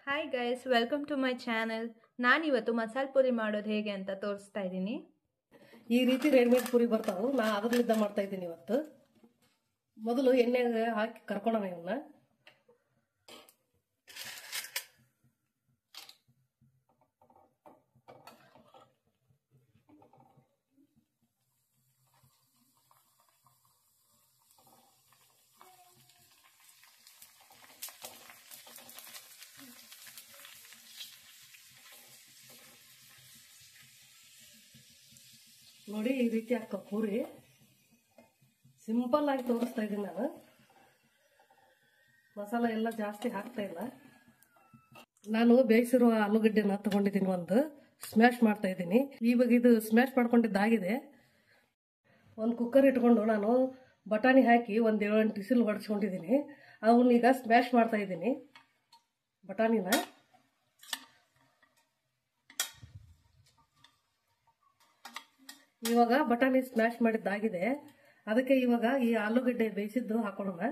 Hi guys, welcome to my channel. ನಾನಿವತ್ತು ಮಸಾಲೆ ಪುರಿ ಮಾಡೋದು ಹೇಗೆ ಅಂತ ತೋರಿಸ್ತಾ ಇದ್ದೀನಿ. ಈ ರೀತಿ ರೆಡಿಮೇಡ್ ಪುರಿ ಬರ್ತಾವು. ನಾ ಅದರಿಂದ ಮಾಡ್ತಾ ಇದ್ದೀನಿ ಇವತ್ತು. ಮೊದಲು ಎಣ್ಣೆಗೆ ಹಾಕಿ ಕರ್ಕೊಳ್ಳೋಣ ಇವನ್ನ. ನೋಡಿ, ಈ ರೀತಿ ಹಾಕೋ ಪೂರಿ ಸಿಂಪಲ್ ಆಗಿ ತೋರಿಸ್ತಾ ಇದ್ದೀನಿ ನಾನು. ಮಸಾಲ ಎಲ್ಲ ಜಾಸ್ತಿ ಹಾಕ್ತಾ ಇಲ್ಲ. ನಾನು ಬೇಯಿಸಿರುವ ಆಲೂಗಡ್ಡೆನ ತಗೊಂಡಿದ್ದೀನಿ, ಒಂದು ಸ್ಮ್ಯಾಶ್ ಮಾಡ್ತಾ ಇದ್ದೀನಿ. ಇವಾಗ ಇದು ಸ್ಮ್ಯಾಶ್ ಮಾಡ್ಕೊಂಡಿದ್ದಾಗಿದೆ. ಒಂದು ಕುಕ್ಕರ್ ಇಟ್ಕೊಂಡು ನಾನು ಬಟಾಣಿ ಹಾಕಿ ಒಂದು 7-8 ವಿಸಿಲ್ ಹೊಡೆಸ್ಕೊಂಡಿದ್ದೀನಿ. ಅವನ್ನೀಗ ಸ್ಮ್ಯಾಶ್ ಮಾಡ್ತಾ ಇದ್ದೀನಿ ಬಟಾಣಿನ. ಇವಾಗ ಬಟಾಣಿ ಸ್ಮ್ಯಾಶ್ ಮಾಡಿದ್ದಾಗಿದೆ. ಅದಕ್ಕೆ ಇವಾಗ ಈ ಆಲೂಗಡ್ಡೆ ಬೇಯಿಸಿದ್ದು ಹಾಕೊಳ್ಳೋಣ.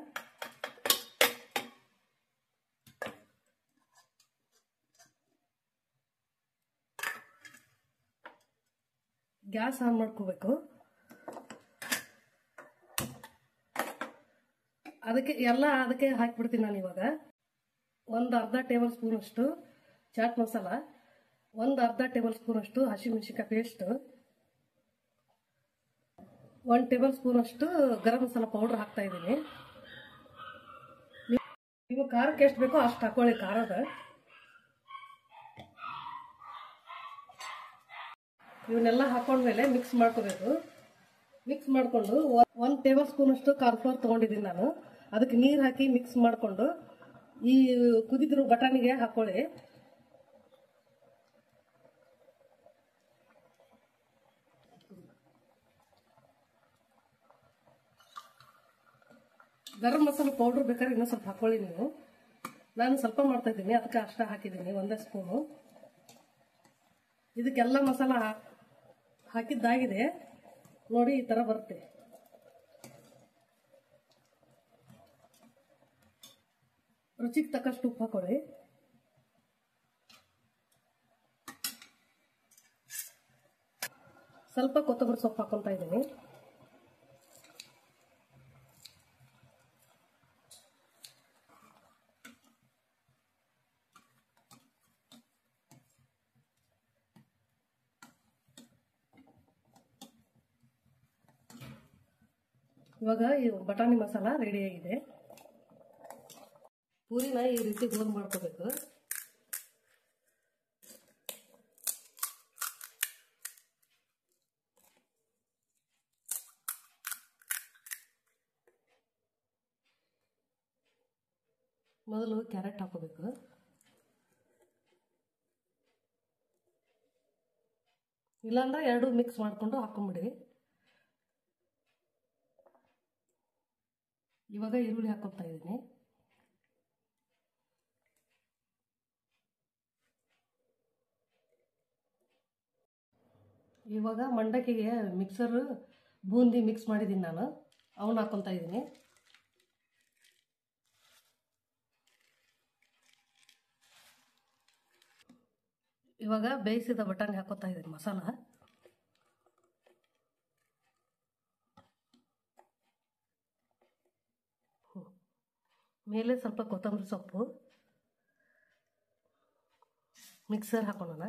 ಗ್ಯಾಸ್ ಆನ್ ಮಾಡ್ಕೋಬೇಕು. ಅದಕ್ಕೆ ಹಾಕಿಬಿಡ್ತೀನಿ ನಾನು. ಇವಾಗ ಒಂದು ಅರ್ಧ ಟೇಬಲ್ ಸ್ಪೂನ್ ಅಷ್ಟು ಚಾಟ್ ಮಸಾಲ, ಒಂದು ಅರ್ಧ ಟೇಬಲ್ ಸ್ಪೂನ್ ಅಷ್ಟು ಹಸಿಮೆಣಸಿನಕಾಯಿ ಪೇಸ್ಟ್, 1 ಟೇಬಲ್ ಸ್ಪೂನ್ ಅಷ್ಟು ಗರಂ ಮಸಾಲ ಪೌಡರ್ ಹಾಕ್ತಾ ಇದ್ದೀನಿ. ನೀವು ಖಾರಕ್ಕೆ ಎಷ್ಟು ಬೇಕೋ ಅಷ್ಟು ಹಾಕೊಳ್ಳಿ ಖಾರದ. ಇವನ್ನೆಲ್ಲ ಹಾಕೊಂಡ್ಮೇಲೆ ಮಿಕ್ಸ್ ಮಾಡ್ಕೋಬೇಕು. ಮಿಕ್ಸ್ ಮಾಡಿಕೊಂಡು 1 ಟೇಬಲ್ ಸ್ಪೂನ್ ಅಷ್ಟು ಕಾರ್ನ್ಫ್ಲೋರ್ ತೊಗೊಂಡಿದ್ದೀನಿ ನಾನು. ಅದಕ್ಕೆ ನೀರು ಹಾಕಿ ಮಿಕ್ಸ್ ಮಾಡಿಕೊಂಡು ಈ ಕುದಿದ್ರು ಬಟಾಣಿಗೆ ಹಾಕೊಳ್ಳಿ. ಗರಂ ಮಸಾಲ ಪೌಡ್ರ್ ಬೇಕಾದ್ರೆ ಇನ್ನೂ ಸ್ವಲ್ಪ ಹಾಕೊಳ್ಳಿ ನೀವು. ನಾನು ಸ್ವಲ್ಪ ಮಾಡ್ತಾ ಇದ್ದೀನಿ, ಅದಕ್ಕೆ ಅಷ್ಟ ಹಾಕಿದ್ದೀನಿ, 1 ಸ್ಪೂನು. ಇದಕ್ಕೆಲ್ಲ ಮಸಾಲ ಹಾಕಿದ್ದಾಗಿದೆ. ನೋಡಿ, ಈ ಥರ ಬರುತ್ತೆ. ರುಚಿಗೆ ತಕ್ಕಷ್ಟು ಉಪ್ಪು ಹಾಕೊಳ್ಳಿ. ಸ್ವಲ್ಪ ಕೊತ್ತಂಬರಿ ಸೊಪ್ಪು ಹಾಕೊಳ್ತಾ ಇದ್ದೀನಿ. ಇವಾಗ ಈ ಬಟಾಣಿ ಮಸಾಲ ರೆಡಿಯಾಗಿದೆ. ಪೂರಿನ ಈ ರೀತಿ ಗೋಲ್ ಮಾಡ್ಕೋಬೇಕು. ಮೊದಲು ಕ್ಯಾರೆಟ್ ಹಾಕೋಬೇಕು. ಇಲ್ಲಾಂದ್ರೆ 2 ಮಿಕ್ಸ್ ಮಾಡಿಕೊಂಡು ಹಾಕೊಂಬಿಡಿ. ಇವಾಗ ಈರುಳ್ಳಿ ಹಾಕೊಳ್ತಾ ಇದ್ದೀನಿ. ಇವಾಗ ಮಂಡಕ್ಕಿಗೆ ಮಿಕ್ಸರ್ ಬೂಂದಿ ಮಿಕ್ಸ್ ಮಾಡಿದ್ದೀನಿ ನಾನು, ಅವನ್ನ ಹಾಕೊಳ್ತಾ ಇದ್ದೀನಿ. ಇವಾಗ ಬೇಯಿಸಿದ ಬಟಾಣಿ ಹಾಕೊಳ್ತಾ ಇದ್ದೀನಿ ಮಸಾಲ. ಮೇಲೆ ಸ್ವಲ್ಪ ಕೊತ್ತಂಬರಿ ಸೊಪ್ಪು, ಮಿಕ್ಸರ್ ಹಾಕೊಳ್ಳೋಣ.